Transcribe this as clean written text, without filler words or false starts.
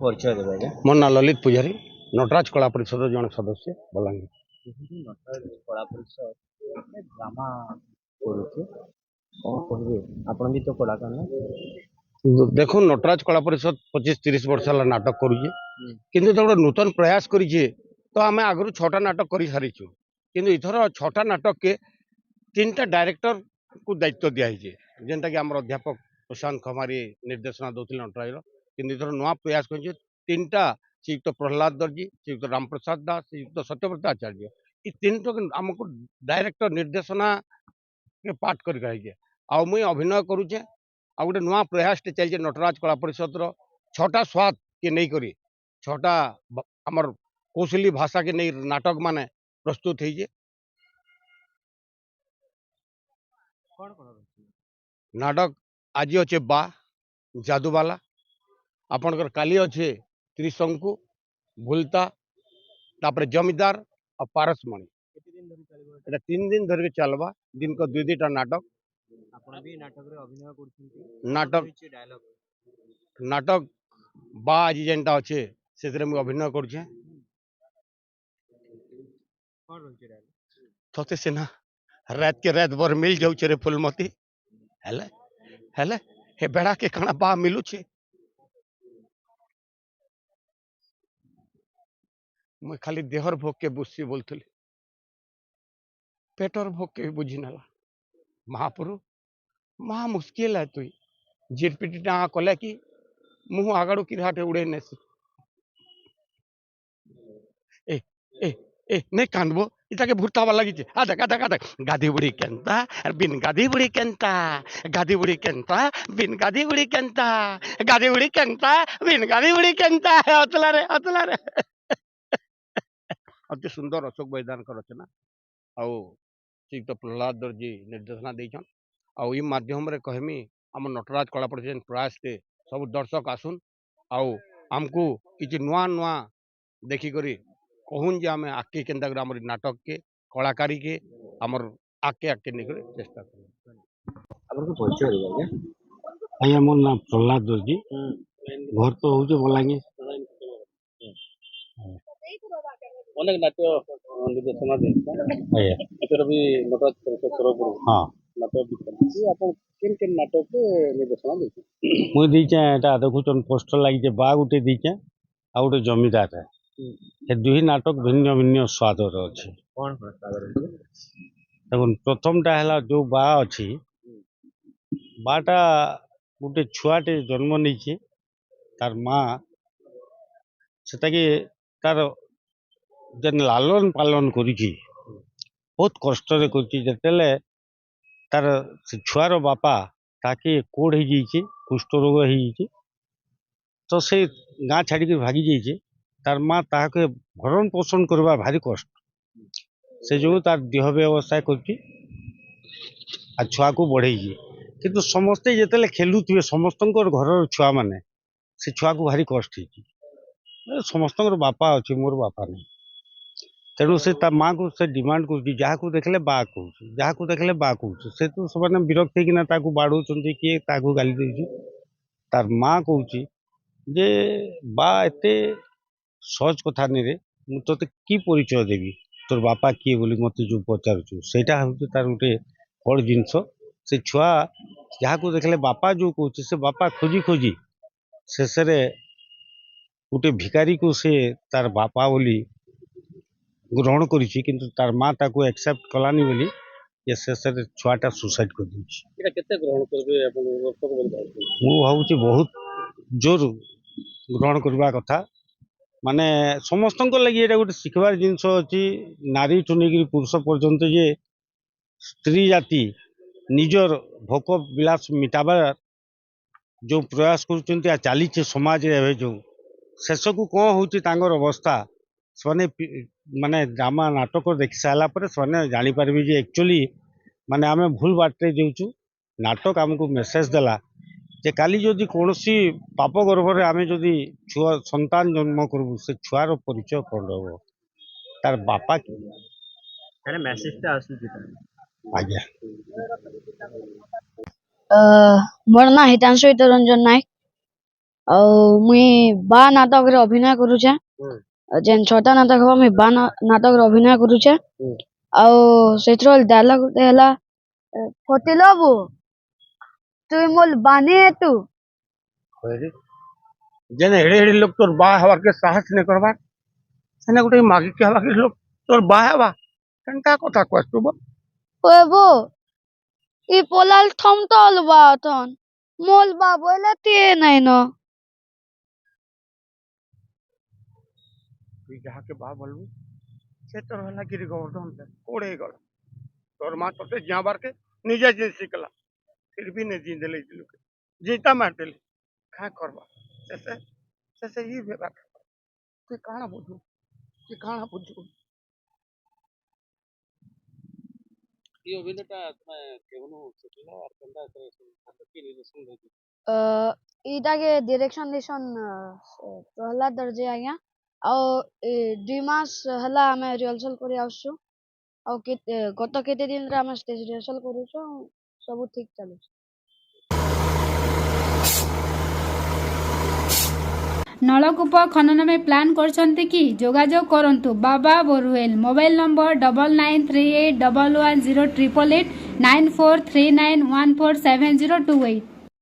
ପରିଚୟ ଦେବେ ଆଜ୍ଞା। ମୋ ନାଁ ଲଲିତ ପୂଜାରୀ, ନଟରାଜ କଳା ପରିଷଦ ଜଣେ ସଦସ୍ୟ ବଲାଙ୍ଗୀର। ନଟରାଜ କଳା ପରିଷଦ ଡ୍ରାମା କରୁଛି, କ'ଣ କହିବେ? ଆପଣ ବି ତ କଳାକାର ନା? ଦେଖୁନ ନଟରାଜ କଳା ପରିଷଦ 25-30 ବର୍ଷ ହେଲା ନାଟକ କରୁଛେ, କିନ୍ତୁ ଗୋଟେ ନୂତନ ପ୍ରୟାସ କରିଛେ। ତ ଆମେ ଆଗରୁ 6ଟା ନାଟକ କରି ସାରିଛୁ, କିନ୍ତୁ ଏଥର 6ଟା ନାଟକକେ 3ଟା ଡାଇରେକ୍ଟର କୁ ଦାୟିତ୍ୱ ଦିଆହେଇଛି, ଯେନ୍ଟାକି ଆମର ଅଧ୍ୟାପକ ପ୍ରଶାନ୍ତ ଖମାରୀ ନିର୍ଦ୍ଦେଶନା ଦଉଥିଲେ ନଟରାଜର। କିନ୍ତୁ ଏଥର ନୂଆ ପ୍ରୟାସ କରିଛେ 3ଟା, ଶ୍ରୀଯୁକ୍ତ ପ୍ରହ୍ଲାଦ ଦର୍ଜୀ, ଶ୍ରୀଯୁକ୍ତ ରାମପ୍ରସାଦ ଦାସ, ଶ୍ରୀଯୁକ୍ତ ସତ୍ୟବ୍ରତ ଆଚାର୍ଯ୍ୟ। ଏ 3ଟା ଆମକୁ ଡାଇରେକ୍ଟର ନିର୍ଦ୍ଦେଶନା ପାଠ କରିକା ହେଇଛେ। ଆଉ ମୁଇଁ ଅଭିନୟ କରୁଛେ। ଆଉ ଗୋଟେ ନୂଆ ପ୍ରୟାସଟେ ଚାଲିଛେ ନଟରାଜ କଳା ପରିଷଦର 6ଟା ସ୍ୱାଦ କେ ନେଇକରି 6ଟା ଆମର କୌଶলী ଭାଷାକେ ନେଇ ନାଟକ ମାନେ ପ୍ରସ୍ତୁତ ହେଇଛେ। नाटक आज अच्छे बा जादूवाला, आपणकर काली अच्छे त्रिशंकु, भूलता, तापर जमीदार और पारसमणि। 3 दिन धर के चलवा, दिन को 2-2टा नाटक। नाटक नाटक बा आज जेनटा अच्छे से मुझे अभिनय करुचे। तोते सिना रात के रात भर मिल जाऊ रे फुलमती हेले हेले हे बेड़ा के खाना बा मिलू छे। मैं खाली देहर भोग के बुझी बोलथली, पेटर भोग के बुझी नाला। महापुरु महा मुश्किल है तुई झिटपिटी डाँगा कले कि मुँह आगड़ू कि हाटे उड़े नेसी। ए ए ए नहीं कांदबो इता के भूतावा लगी छे। आ देख गाधी बुढ़ी केंता बिन गाधी बुढ़ी केंता, गाधी बुढ़ी केंता बिन गाधी बुढ़ी केंता, गाधी बुढ़ी केंता बिन गाधी बुढ़ी केंता। अतला रे अति सुंदर अशोक बैदान कर रचना आउ श्रीयुक्त प्रहलाद दर्जी निर्देशना देछन। आउ ई माध्यम रे कहमी हम नटराज कला परिषद प्रयास के सब दर्शक आसुन आउ हमको किछि नुआ नुआ देखी करी कहून जे आमे आके केंदा हमर नाटक के कलाकारी के हमर आके आके निकले चेष्टा करू। आपन को परिचय देबे आज्ञा। आज्ञा मोर नाम प्रहलाद दर्जी, घर तो होजे बलांगीर। अनेक नाट्य निर्देशना देता एतर भी नटराज परिषद तरफ हां नाटक भी आपन किन नाटक के निर्देशना देते मुई दीचे एटा देखुचन पोस्टर लागि जे बा गुटे दीचे आ गुटे जमीदार है। ए दुही नाटक भिन्न भिन्न स्वादर अछि। कोन स्वादर? देखुन प्रथमटा हला जो बा अछि, बाटा गुटे छुआटे जन्म नैछि, तार माँ सेटाके तार जेन लालन पालन करिछि बहुत कष्ट रे करिछि। जेतेले तार से छुआर बापा ताके कोड़ हो जाइए, कुष्ठ रोग हो जाइए, तो से गाँ छाड़ी के भागी जाइए। तार माँ ताके भरण पोषण करवा भारी कष्ट, से जो तार देह व्यवस्था कर छुआ को बढ़े। किंतु समस्ते जिते खेलुवे समस्त घर छुआ माने से छुआ को भारी कष्ट हो। समस्त बापा अच्छे, मोर बापा नहीं। तेणु से माँ को से डिमांड कर जहाँ को देखले बा कह, जहाँ को देखले बा कह, से तो सब विरक्त होना बाड़ौ किए गाली दे। तार माँ कह जे बा एते सहज कथा नहीं रे, मु ते कि परिचय देवी, तोर बापा किए बोली मत जो पचारुचु सेटा हूँ तार गोटे बड़ जिनस। से छुआ जहाँ को देखले बापा जो कह, से बापा खोजी खोजी शेष गोटे भिकारी को से तार बापा बोली ग्रहण करिछि, किंतु तार माँ ताको एक्सेप्ट कलानी बोली ये शेष छुआटा सुसाइड कर दी। मु भावुची बहुत जोर ग्रहण करवा कथा, माने समस्त लगी एटा गोटे शिखबार जिनस अच्छी। नारी ठू नहीं पुरुष पर्यंत जे स्त्री जाति निजर भोक विलास मिटाबार जो प्रयास कर चली समाज रे जो शेष को कौन हो अवस्था से माने ड्रामा नाटक देखि सारा पर से जापर जे एक्चुअली माने आम भूल बाटे जाऊँ। नाटक आमको मेसेज देला जे काली जदि कौन पाप गर्भर आम जदि छुआ संतान जन्म करूँ, से छुआर परिचय कौन हम, तार बापा कि मेसेजटा आज्ञा। मोर ना हितांशु रंजन नायक ଆଉ ମୁଇଁ ବା ନାଟକରେ ଅଭିନୟ କରୁଛେ ଯେନ୍ 6ଟା ନାଟକ ହବ ମୁଇଁ ବା ନାଟକରେ ଅଭିନୟ କରୁଛେ ଆଉ ସେଥିର ଡାୟଲଗ ଗୁଟେ ହେଲା ଫତିଲବୁ ତୁଇ ମୋଲ ବାନି ହେ ତୁ କହିଲି ଯେନେ ଏଡେ ଏଡେ ଲୋକ ତୋର ବାହା ହବାର କେ ସାହସ ନାଇଁ କରବାର ସେନେ ଗୋଟେ ମାଗିକି ହବା କି ଲୋକ ତୋର ବାହା ହେବା କେନ୍ତା କଥା କହଛୁ ବୋ ওয়ে বো ই পোলাল থমতল বা অথন মোল বা বইলে তিয়ে নাই ন তুই যাহাকে বাହା বলবু ସେ ତୋର ହେଲା ଗିରି ଗୋବର୍ଦ୍ଧନ କୋଡେ ହେଇଗଲା ତୋର ମା ତୋତେ ଜିଆବାର କେ ନିଜେ ଜିନ ଶିଖଲା फिर भी नहीं जीन दिले लोग जीता मार दिले कहाँ करवा जैसे जैसे ही बेबा तू कहाँ बुझू तू कहाँ बुझू ये अभिनेता तुम्हें केवनु शिखला और कंदा करे की निर्देशन देती ଇଟାକେ ଡିରେକ୍ସନ ଦେଇଛନ୍ ପ୍ରହ୍ଲାଦ ଦର୍ଜୀ ଆଜ୍ଞା ଆଉ 2 ମାସ ହେଲା ଆମେ ରିହର୍ସାଲ କରି ଆସୁଛୁ ଆଉ ଗତ କେତେ ଦିନରେ ଆମେ ଷ୍ଟେଜ ରିହର୍ସାଲ କରୁଛୁ ସବୁ ଠିକ ଚାଲୁଛି नलकूप खनन में प्लान करछन्ते कि जोगाजोग करंतु बाबा बोरवेल मोबाइल नंबर 9938110888 9439147028।